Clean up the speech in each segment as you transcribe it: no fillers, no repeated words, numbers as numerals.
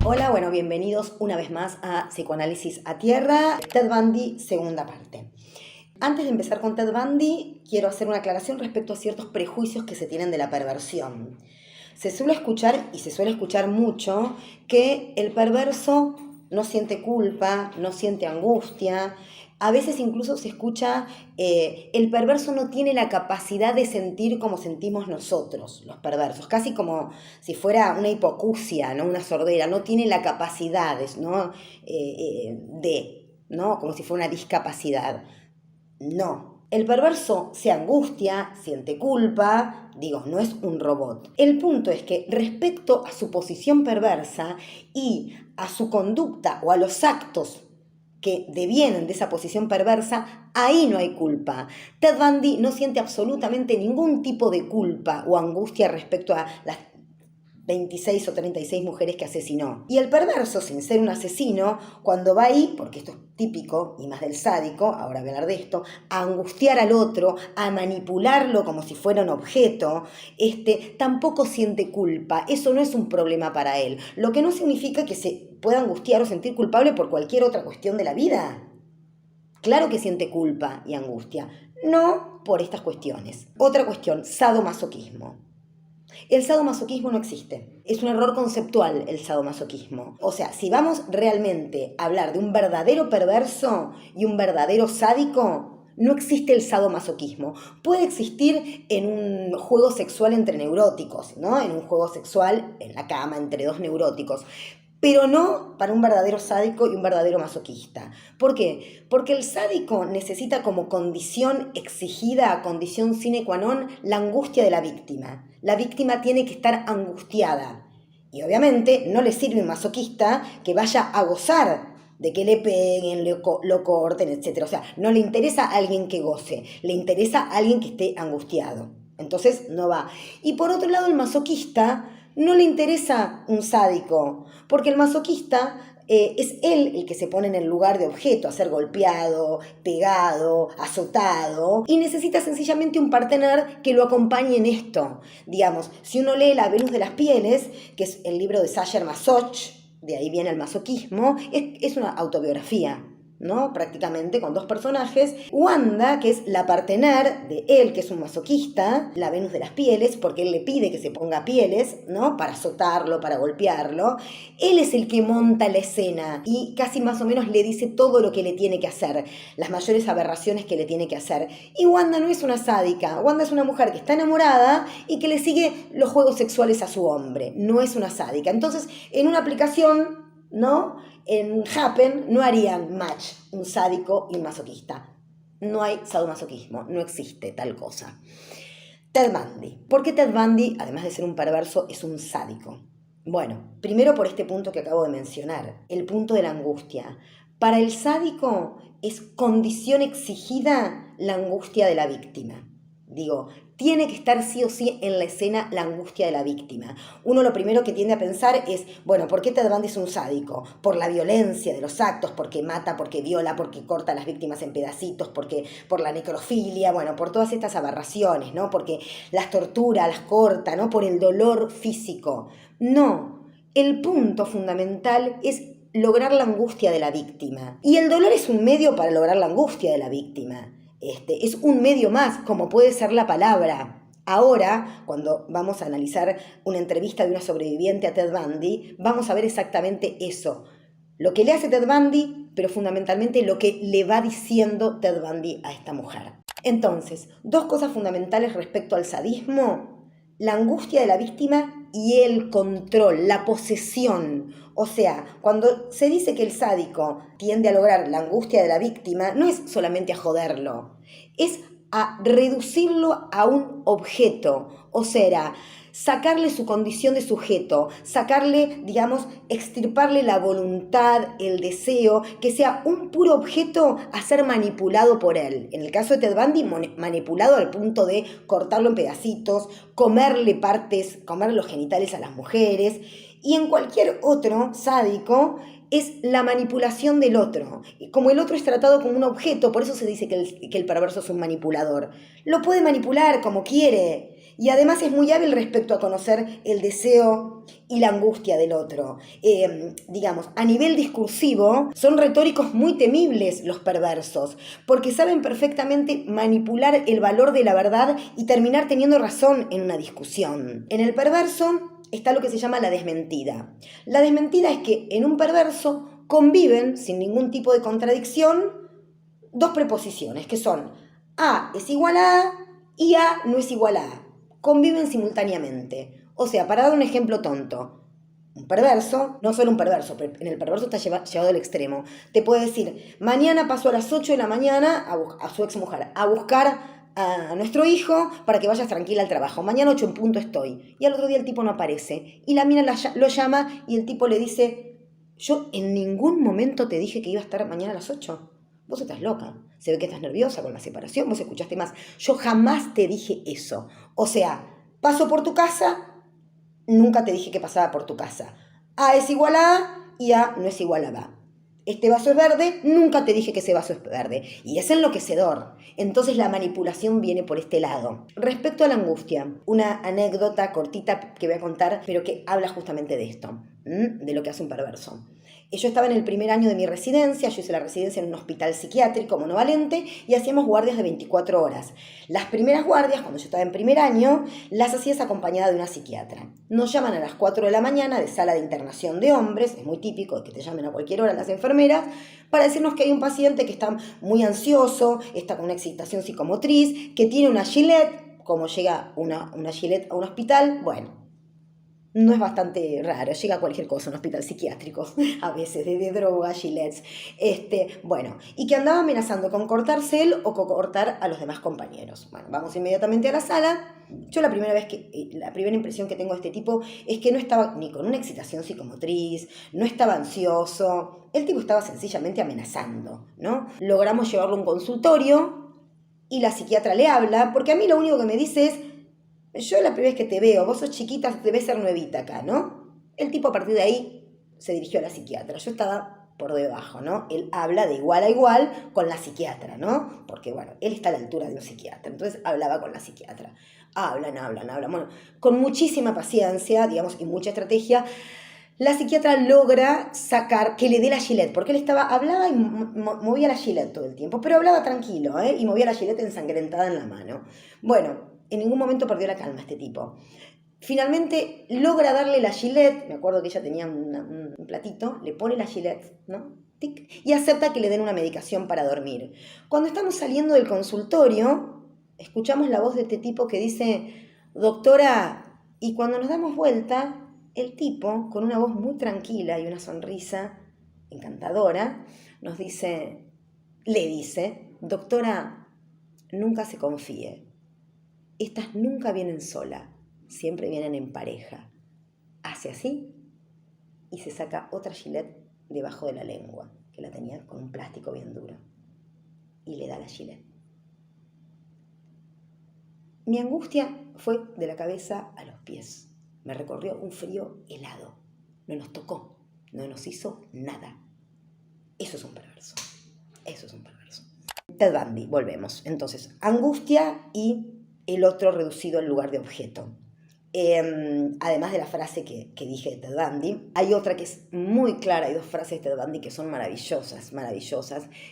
Hola, bueno, bienvenidos una vez más a Psicoanálisis a Tierra, Ted Bundy, segunda parte. Antes de empezar con Ted Bundy, quiero hacer una aclaración respecto a ciertos prejuicios que se tienen de la perversión. Se suele escuchar mucho que el perverso no siente culpa, no siente angustia. A veces incluso se escucha, el perverso no tiene la capacidad de sentir como sentimos nosotros, los perversos, casi como si fuera una hipoacusia, ¿no? Una sordera, no tiene la capacidad, ¿no? ¿No? Como si fuera una discapacidad. No. El perverso se angustia, siente culpa, no es un robot. El punto es que respecto a su posición perversa y a su conducta o a los actos que devienen de esa posición perversa, ahí no hay culpa. Ted Bundy no siente absolutamente ningún tipo de culpa o angustia respecto a las 26 o 36 mujeres que asesinó. Y el perverso, sin ser un asesino, cuando va ahí, porque esto es típico y más del sádico, ahora voy a hablar de esto, a angustiar al otro, a manipularlo como si fuera un objeto, tampoco siente culpa. Eso no es un problema para él. Lo que no significa que se pueda angustiar o sentir culpable por cualquier otra cuestión de la vida. Claro que siente culpa y angustia, no por estas cuestiones. Otra cuestión, sadomasoquismo. El sadomasoquismo no existe. Es un error conceptual el sadomasoquismo. O sea, si vamos realmente a hablar de un verdadero perverso y un verdadero sádico, no existe el sadomasoquismo. Puede existir en un juego sexual entre neuróticos, ¿no? En un juego sexual en la cama entre dos neuróticos. Pero no para un verdadero sádico y un verdadero masoquista. ¿Por qué? Porque el sádico necesita como condición exigida, condición sine qua non, la angustia de la víctima. La víctima tiene que estar angustiada. Y obviamente no le sirve un masoquista que vaya a gozar de que le peguen, lo corten, etc. O sea, no le interesa a alguien que goce, le interesa a alguien que esté angustiado. Entonces no va. Y por otro lado, el masoquista no le interesa un sádico, porque el masoquista es él el que se pone en el lugar de objeto, a ser golpeado, pegado, azotado, y necesita sencillamente un partener que lo acompañe en esto. Digamos, si uno lee La Venus de las Pieles, que es el libro de Sacher Masoch, de ahí viene el masoquismo, es una autobiografía, ¿no? Prácticamente con dos personajes. Wanda, que es la partener de él, que es un masoquista, la Venus de las Pieles, porque él le pide que se ponga pieles, ¿no? Para azotarlo, para golpearlo. Él es el que monta la escena y casi más o menos le dice todo lo que le tiene que hacer, las mayores aberraciones que le tiene que hacer. Y Wanda no es una sádica, Wanda es una mujer que está enamorada y que le sigue los juegos sexuales a su hombre, no es una sádica. Entonces, en una aplicación, ¿no? En Happen no harían match un sádico y un masoquista. No hay sadomasoquismo, no existe tal cosa. Ted Bundy. ¿Por qué Ted Bundy, además de ser un perverso, es un sádico? Bueno, primero por este punto que acabo de mencionar, el punto de la angustia. Para el sádico es condición exigida la angustia de la víctima. Tiene que estar sí o sí en la escena la angustia de la víctima. Uno lo primero que tiende a pensar es, bueno, ¿por qué Ted Bundy es un sádico? Por la violencia de los actos, porque mata, porque viola, porque corta a las víctimas en pedacitos, por la necrofilia, bueno, por todas estas aberraciones, ¿no? Porque las tortura, las corta, ¿no? Por el dolor físico. No, el punto fundamental es lograr la angustia de la víctima. Y el dolor es un medio para lograr la angustia de la víctima. Es un medio más, como puede ser la palabra. Ahora, cuando vamos a analizar una entrevista de una sobreviviente a Ted Bundy, vamos a ver exactamente eso. Lo que le hace Ted Bundy, pero fundamentalmente lo que le va diciendo Ted Bundy a esta mujer. Entonces, dos cosas fundamentales respecto al sadismo: la angustia de la víctima y el control, la posesión. O sea, cuando se dice que el sádico tiende a lograr la angustia de la víctima, no es solamente a joderlo, es a reducirlo a un objeto, o sea, sacarle su condición de sujeto, sacarle, extirparle la voluntad, el deseo, que sea un puro objeto a ser manipulado por él. En el caso de Ted Bundy, manipulado al punto de cortarlo en pedacitos, comerle los genitales a las mujeres. Y en cualquier otro sádico es la manipulación del otro. Como el otro es tratado como un objeto, por eso se dice que el perverso es un manipulador. Lo puede manipular como quiere. Y además es muy hábil respecto a conocer el deseo y la angustia del otro. Digamos, a nivel discursivo, son retóricos muy temibles los perversos, porque saben perfectamente manipular el valor de la verdad y terminar teniendo razón en una discusión. En el perverso está lo que se llama la desmentida. La desmentida es que en un perverso conviven, sin ningún tipo de contradicción, dos preposiciones, que son A es igual a A y A no es igual a A. Conviven simultáneamente. O sea, para dar un ejemplo tonto, un perverso, no solo un perverso, pero en el perverso está llevado al extremo, te puede decir, mañana paso a las 8 de la mañana a su exmujer, a buscar a nuestro hijo para que vayas tranquila al trabajo. Mañana 8 en punto estoy. Y al otro día el tipo no aparece. Y la mina lo llama y el tipo le dice, yo en ningún momento te dije que iba a estar mañana a las 8. Vos estás loca. Se ve que estás nerviosa con la separación, vos escuchaste más. Yo jamás te dije eso. O sea, paso por tu casa, nunca te dije que pasaba por tu casa. A es igual a A y A no es igual a B. Este vaso es verde, nunca te dije que ese vaso es verde. Y es enloquecedor. Entonces la manipulación viene por este lado. Respecto a la angustia, una anécdota cortita que voy a contar, pero que habla justamente de esto, de lo que hace un perverso. Yo estaba en el primer año de mi residencia, yo hice la residencia en un hospital psiquiátrico monovalente y hacíamos guardias de 24 horas. Las primeras guardias, cuando yo estaba en primer año, las hacías acompañada de una psiquiatra. Nos llaman a las 4 de la mañana de sala de internación de hombres, es muy típico que te llamen a cualquier hora las enfermeras, para decirnos que hay un paciente que está muy ansioso, está con una excitación psicomotriz, que tiene una Gillette, como llega una Gillette a un hospital, bueno. No es bastante raro, llega cualquier cosa, un hospital psiquiátrico, a veces, de drogas, gilets. Bueno, y que andaba amenazando con cortarse él o con cortar a los demás compañeros. Bueno, vamos inmediatamente a la sala. Yo la primera impresión que tengo de este tipo es que no estaba ni con una excitación psicomotriz, no estaba ansioso, el tipo estaba sencillamente amenazando, ¿no? Logramos llevarlo a un consultorio y la psiquiatra le habla, porque a mí lo único que me dice es, yo la primera vez que te veo, vos sos chiquita, debes ser nuevita acá, ¿no? El tipo a partir de ahí se dirigió a la psiquiatra. Yo estaba por debajo, ¿no? Él habla de igual a igual con la psiquiatra, ¿no? Porque, bueno, él está a la altura de un psiquiatra. Entonces hablaba con la psiquiatra. Hablan. Bueno, con muchísima paciencia, digamos, y mucha estrategia, la psiquiatra logra sacar que le dé la Gillette, porque él hablaba y movía la Gillette todo el tiempo, pero hablaba tranquilo, y movía la Gillette ensangrentada en la mano. Bueno, en ningún momento perdió la calma este tipo. Finalmente logra darle la Gillette, me acuerdo que ella tenía un platito, le pone la Gillette, ¿no? Tic, y acepta que le den una medicación para dormir. Cuando estamos saliendo del consultorio, escuchamos la voz de este tipo que dice, doctora, y cuando nos damos vuelta, el tipo, con una voz muy tranquila y una sonrisa encantadora, le dice, doctora, nunca se confíe. Estas nunca vienen sola, siempre vienen en pareja. Hace así y se saca otra Gillette debajo de la lengua, que la tenía con un plástico bien duro, y le da la Gillette. Mi angustia fue de la cabeza a los pies. Me recorrió un frío helado. No nos tocó, no nos hizo nada. Eso es un perverso. Eso es un perverso. Ted Bundy, volvemos. Entonces, angustia y el otro reducido en lugar de objeto. Además de la frase que dije de Ted Bundy, hay otra que es muy clara, hay dos frases de Ted Bundy que son maravillosas,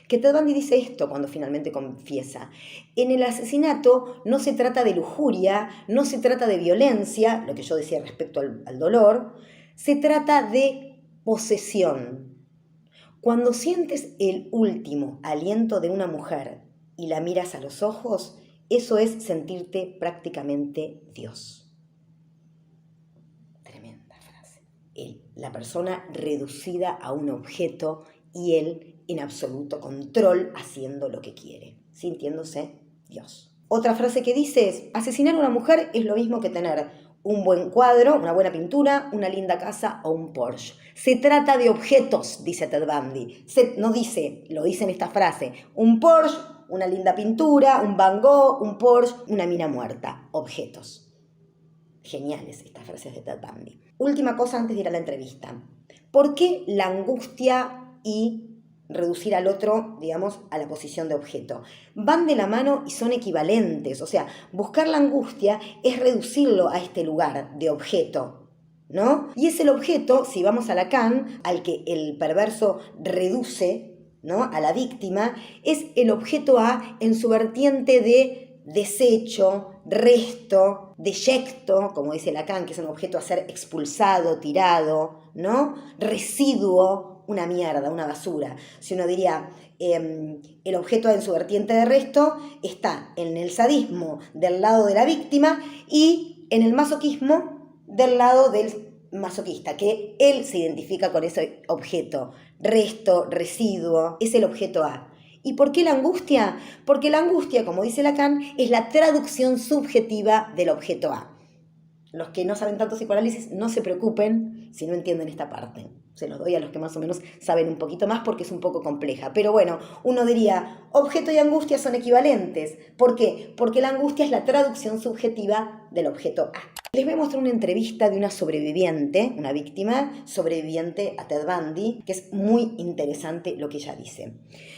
que Ted Bundy dice esto cuando finalmente confiesa. En el asesinato no se trata de lujuria, no se trata de violencia, lo que yo decía respecto al dolor, se trata de posesión. Cuando sientes el último aliento de una mujer y la miras a los ojos, eso es sentirte prácticamente Dios. La persona reducida a un objeto y él en absoluto control haciendo lo que quiere, sintiéndose Dios. Otra frase que dice es, asesinar a una mujer es lo mismo que tener un buen cuadro, una buena pintura, una linda casa o un Porsche. Se trata de objetos, dice Ted Bundy. Lo dice en esta frase, un Porsche, una linda pintura, un Van Gogh, un Porsche, una mina muerta. Objetos. Geniales estas frases de Ted Bundy. Última cosa antes de ir a la entrevista. ¿Por qué la angustia y reducir al otro, digamos, a la posición de objeto. Van de la mano y son equivalentes, o sea, buscar la angustia es reducirlo a este lugar de objeto, ¿no? Y es el objeto, si vamos a Lacan, al que el perverso reduce, ¿no?, a la víctima, es el objeto A en su vertiente de desecho, resto, deyecto, como dice Lacan, que es un objeto a ser expulsado, tirado, ¿no? Residuo, una mierda, una basura. Si uno diría, el objeto en su vertiente de resto está en el sadismo del lado de la víctima y en el masoquismo del lado del masoquista, que él se identifica con ese objeto. Resto, residuo, es el objeto A. ¿Y por qué la angustia? Porque la angustia, como dice Lacan, es la traducción subjetiva del objeto A. Los que no saben tanto psicoanálisis, no se preocupen si no entienden esta parte. Se los doy a los que más o menos saben un poquito más porque es un poco compleja. Pero bueno, uno diría, objeto y angustia son equivalentes. ¿Por qué? Porque la angustia es la traducción subjetiva del objeto A. Les voy a mostrar una entrevista de una sobreviviente, una víctima sobreviviente a Ted Bundy, que es muy interesante lo que ella dice.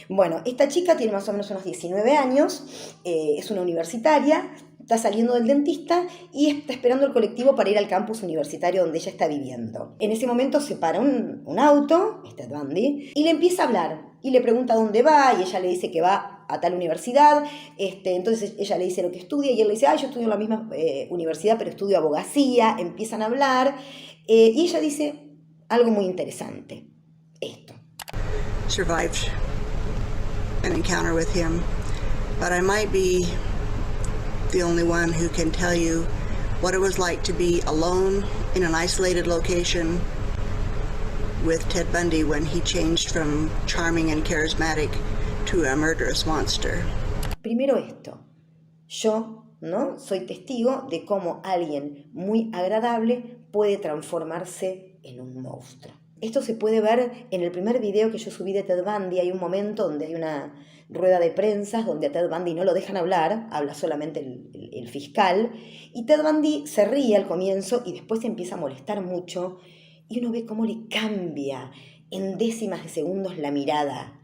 Bueno, esta chica tiene más o menos unos 19 años, es una universitaria, está saliendo del dentista y está esperando el colectivo para ir al campus universitario donde ella está viviendo. En ese momento se para un auto, Ted Bundy, y le empieza a hablar y le pregunta dónde va y ella le dice que va a tal universidad, entonces ella le dice lo que estudia y él le dice, yo estudio en la misma universidad pero estudio abogacía, empiezan a hablar y ella dice algo muy interesante, esto. Survived an encounter with him, but I might be the only one who can tell you what it was like to be alone in an isolated location with Ted Bundy when he changed from charming and charismatic to a murderous monster. Primero esto, yo, ¿no?, soy testigo de cómo alguien muy agradable puede transformarse en un monstruo. Esto se puede ver en el primer video que yo subí de Ted Bundy. Hay un momento donde hay una rueda de prensa donde a Ted Bundy no lo dejan hablar, habla solamente el fiscal, y Ted Bundy se ríe al comienzo y después se empieza a molestar mucho y uno ve cómo le cambia en décimas de segundos la mirada.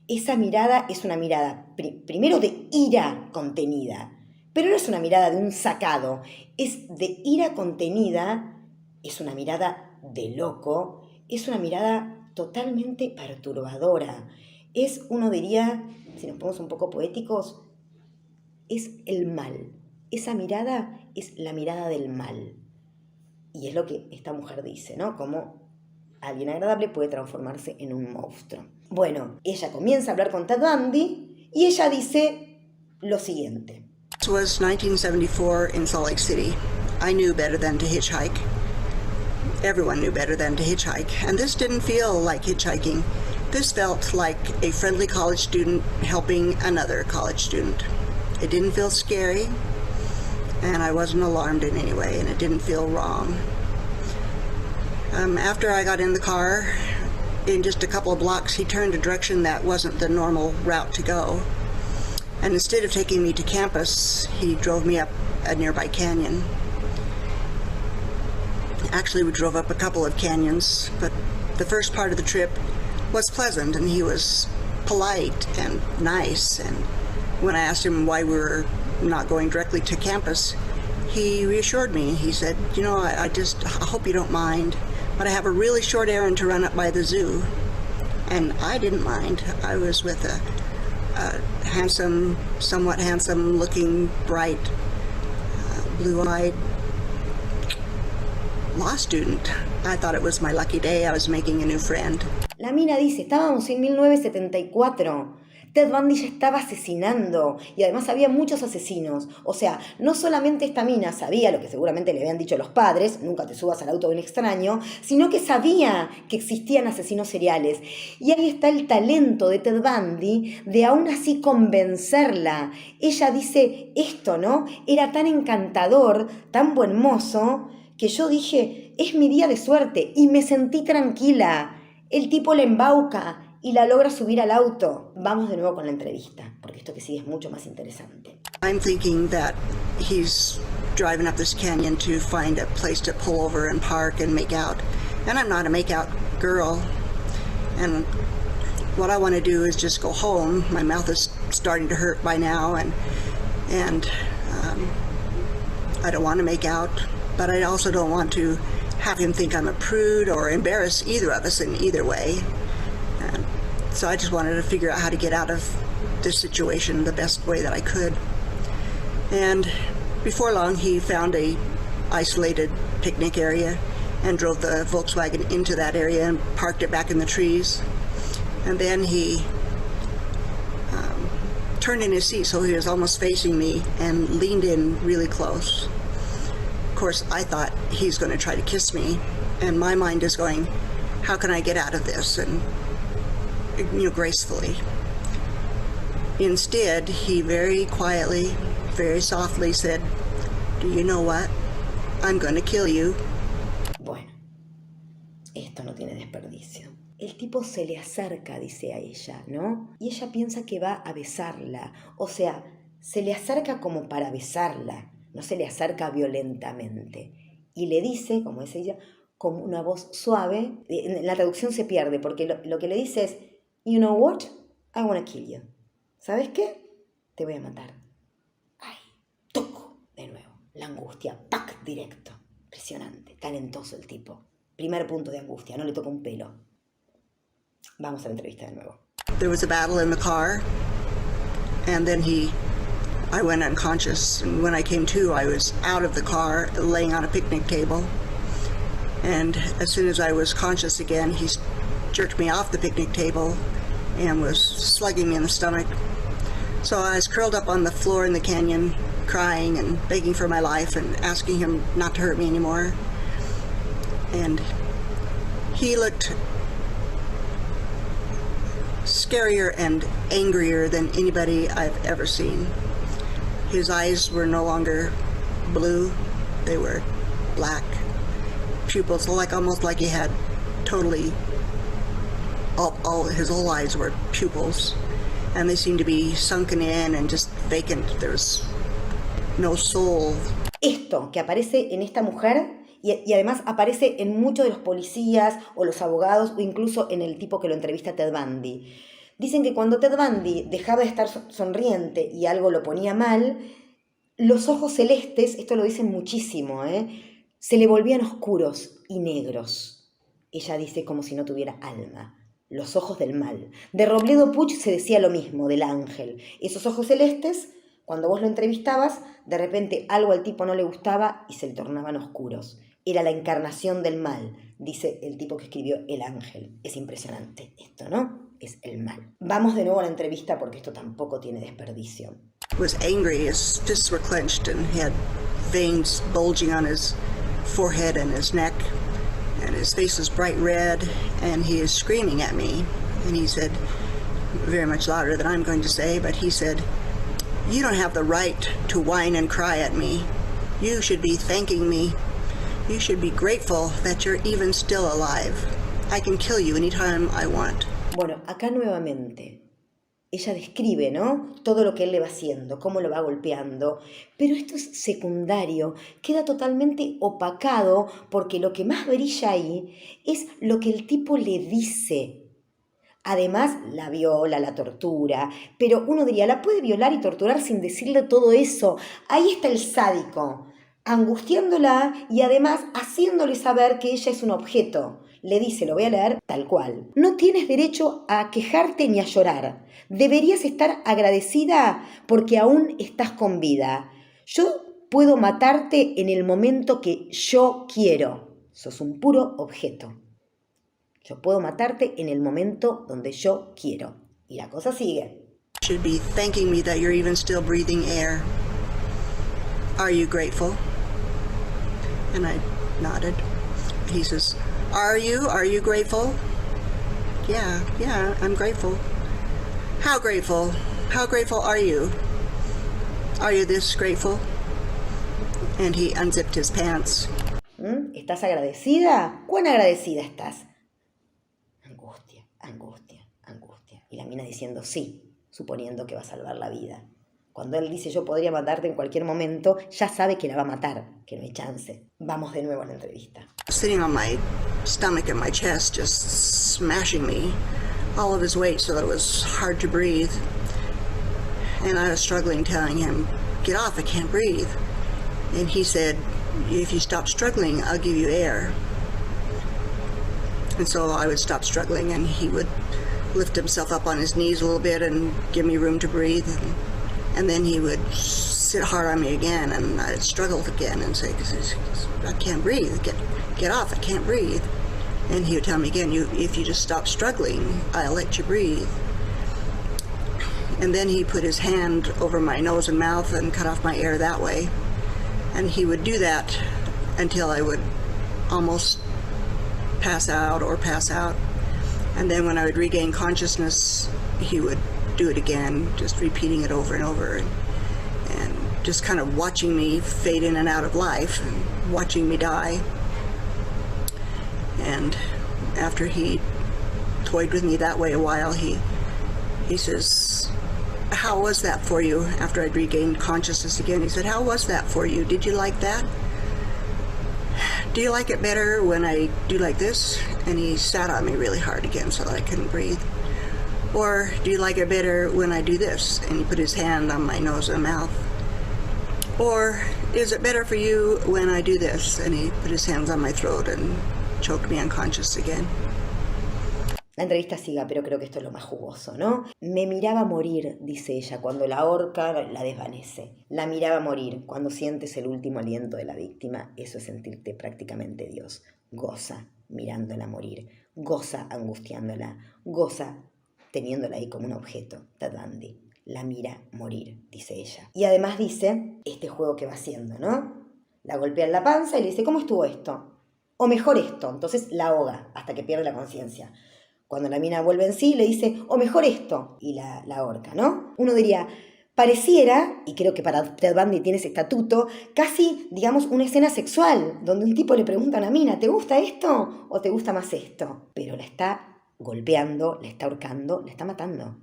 Esa mirada es una mirada primero de ira contenida, pero no es una mirada de un sacado, es de ira contenida, es una mirada de loco, es una mirada totalmente perturbadora. Es, uno diría, si nos ponemos un poco poéticos, es el mal. Esa mirada es la mirada del mal. Y es lo que esta mujer dice, ¿no? Como alguien agradable puede transformarse en un monstruo. Bueno, ella comienza a hablar con Ted Bundy y ella dice lo siguiente. This was 1974 in Salt Lake City. I knew better than to hitchhike. Everyone knew better than to hitchhike, and this didn't feel like hitchhiking. This felt like a friendly college student helping another college student. It didn't feel scary, and I wasn't alarmed in any way, and it didn't feel wrong. After I got in the car, in just a couple of blocks, he turned a direction that wasn't the normal route to go. And instead of taking me to campus, he drove me up a nearby canyon. Actually, we drove up a couple of canyons, but the first part of the trip was pleasant, and he was polite and nice. And when I asked him why we were not going directly to campus, he reassured me. He said, I hope you don't mind, but I have a really short errand to run up by the zoo. And I didn't mind. I was with a somewhat handsome looking, bright, blue-eyed law student. I thought it was my lucky day. I was making a new friend. La mina dice, estábamos en 1974. Ted Bundy ya estaba asesinando y además había muchos asesinos. O sea, no solamente esta mina sabía lo que seguramente le habían dicho los padres, nunca te subas al auto de un extraño, sino que sabía que existían asesinos seriales. Y ahí está el talento de Ted Bundy de aún así convencerla. Ella dice esto, ¿no? Era tan encantador, tan buen mozo, que yo dije, es mi día de suerte y me sentí tranquila. El tipo la embauca y la logra subir al auto. Vamos de nuevo con la entrevista, porque esto que sigue es mucho más interesante. I'm thinking that he's driving up this canyon to find a place to pull over and park and make out. And I'm not a make out girl. And what I want to do is just go home. My mouth is starting to hurt by now, and I don't want to make out, but I also don't want to have him think I'm a prude or embarrass either of us in either way. And so I just wanted to figure out how to get out of this situation the best way that I could. And before long, he found a isolated picnic area and drove the Volkswagen into that area and parked it back in the trees. And then he turned in his seat so he was almost facing me and leaned in really close. Of course, I thought he's going to try to kiss me, and my mind is going, how can I get out of this? And, gracefully. Instead, he very quietly, very softly said, do you know what? I'm going to kill you. Bueno, esto no tiene desperdicio. El tipo se le acerca, dice a ella, ¿no? Y ella piensa que va a besarla. O sea, se le acerca como para besarla, no se le acerca violentamente. Y le dice, como dice ella, con una voz suave. En la traducción se pierde, porque lo que le dice es, you know what? I wanna kill you. ¿Sabes qué? Te voy a matar. Ay, toco. De nuevo, la angustia, ¡pac! Directo. Impresionante, talentoso el tipo. Primer punto de angustia, no le toca un pelo. Vamos a la entrevista de nuevo. There was a battle in the car, and then I went unconscious. And when I came to, I was out of the car, laying on a picnic table. And as soon as I was conscious again, he jerked me off the picnic table and was slugging me in the stomach. So I was curled up on the floor in the canyon, crying and begging for my life and asking him not to hurt me anymore. And he looked scarier and angrier than anybody I've ever seen. His eyes were no longer blue, they were black. Pupils, almost like he had totally, all his whole eyes were pupils. And they seemed to be sunken in and just vacant. There was no soul. Esto que aparece en esta mujer y además aparece en muchos de los policías o los abogados o incluso en el tipo que lo entrevista a Ted Bundy. Dicen que cuando Ted Bundy dejaba de estar sonriente y algo lo ponía mal, los ojos celestes, esto lo dicen muchísimo, se le volvían oscuros y negros. Ella dice como si no tuviera alma. Los ojos del mal. De Robledo Puch se decía lo mismo, del ángel. Esos ojos celestes, cuando vos lo entrevistabas, de repente algo al tipo no le gustaba y se le tornaban oscuros. Era la encarnación del mal, dice el tipo que escribió El Ángel. Es impresionante esto, ¿no? Es el mal. Vamos de nuevo a la entrevista porque esto tampoco tiene desperdicio. He was angry, his fists were clenched and he had veins bulging on his forehead and his neck. And his face was bright red, and he is screaming at me. And he said, very much louder than I'm going to say, but he said, you don't have the right to whine and cry at me. You should be thanking me. You should be grateful that you're even still alive. I can kill you anytime I want. Bueno, acá nuevamente. Ella describe, ¿no? Todo lo que él le va haciendo, cómo lo va golpeando. Pero esto es secundario, queda totalmente opacado porque lo que más brilla ahí es lo que el tipo le dice. Además, la viola, la tortura. Pero uno diría, la puede violar y torturar sin decirle todo eso. Ahí está el sádico, angustiándola y además haciéndole saber que ella es un objeto. Le dice, lo voy a leer tal cual. No tienes derecho a quejarte ni a llorar. Deberías estar agradecida porque aún estás con vida. Yo puedo matarte en el momento que yo quiero. Sos un puro objeto. Yo puedo matarte en el momento donde yo quiero. Y la cosa sigue. You should be thanking me that you're even still breathing air. Are you grateful? And I nodded. He says, Are you grateful? Yeah, I'm grateful. How grateful? How grateful are you? Are you this grateful? And he unzipped his pants. ¿Estás agradecida? ¿Cuán agradecida estás? Angustia, angustia, angustia. Y la mina diciendo sí, suponiendo que va a salvar la vida. Cuando él dice yo podría matarte en cualquier momento, ya sabe que la va a matar, que no hay chance. Vamos de nuevo a la entrevista. Sitting on my stomach and my chest, just smashing me all of his weight so that it was hard to breathe. And I was struggling, telling him, "Get off, I can't breathe." And he said, "If you stop struggling, I'll give you air." And so I would stop struggling, and he would lift himself up on his knees a little bit and give me room to breathe. And then he would sit hard on me again, and I'd struggle again and say, "I can't breathe. Get off, I can't breathe." And he would tell me again, "If you just stop struggling, I'll let you breathe." And then he put his hand over my nose and mouth and cut off my air that way. And he would do that until I would almost pass out. And then when I would regain consciousness, he would do it again, just repeating it over and over, and just kind of watching me fade in and out of life and watching me die. And after he toyed with me that way a while, he says, "How was that for you?" After I'd regained consciousness again, he said, "How was that for you? Did you like that? Do you like it better when I do like this?" And he sat on me really hard again so that I couldn't breathe. "Or do you like it better when I do this?" And he put his hand on my nose and mouth. "Or is it better for you when I do this?" And he put his hands on my throat and choked me unconscious again. La entrevista sigue, pero creo que esto es lo más jugoso, ¿no? Me miraba morir, dice ella, cuando la horca la desvanece. La miraba morir cuando sientes el último aliento de la víctima. Eso es sentirte prácticamente Dios. Goza mirándola morir. Goza angustiándola. Goza teniéndola ahí como un objeto. Ted Bundy la mira morir, dice ella. Y además dice este juego que va haciendo, ¿no? La golpea en la panza y le dice, ¿cómo estuvo esto? O mejor esto. Entonces la ahoga hasta que pierde la conciencia. Cuando la mina vuelve en sí, le dice, o mejor esto, y la ahorca, ¿no? Uno diría, pareciera, y creo que para Ted Bundy tiene ese estatuto, casi, digamos, una escena sexual, donde un tipo le pregunta a una mina, ¿te gusta esto o te gusta más esto? Pero la está golpeando, la está ahorcando, la está matando.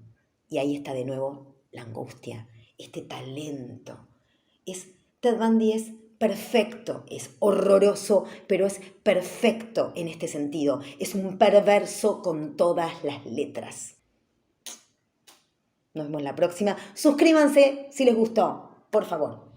Y ahí está de nuevo la angustia, este talento. Ted Bundy es perfecto, es horroroso, pero es perfecto en este sentido. Es un perverso con todas las letras. Nos vemos la próxima. Suscríbanse si les gustó, por favor.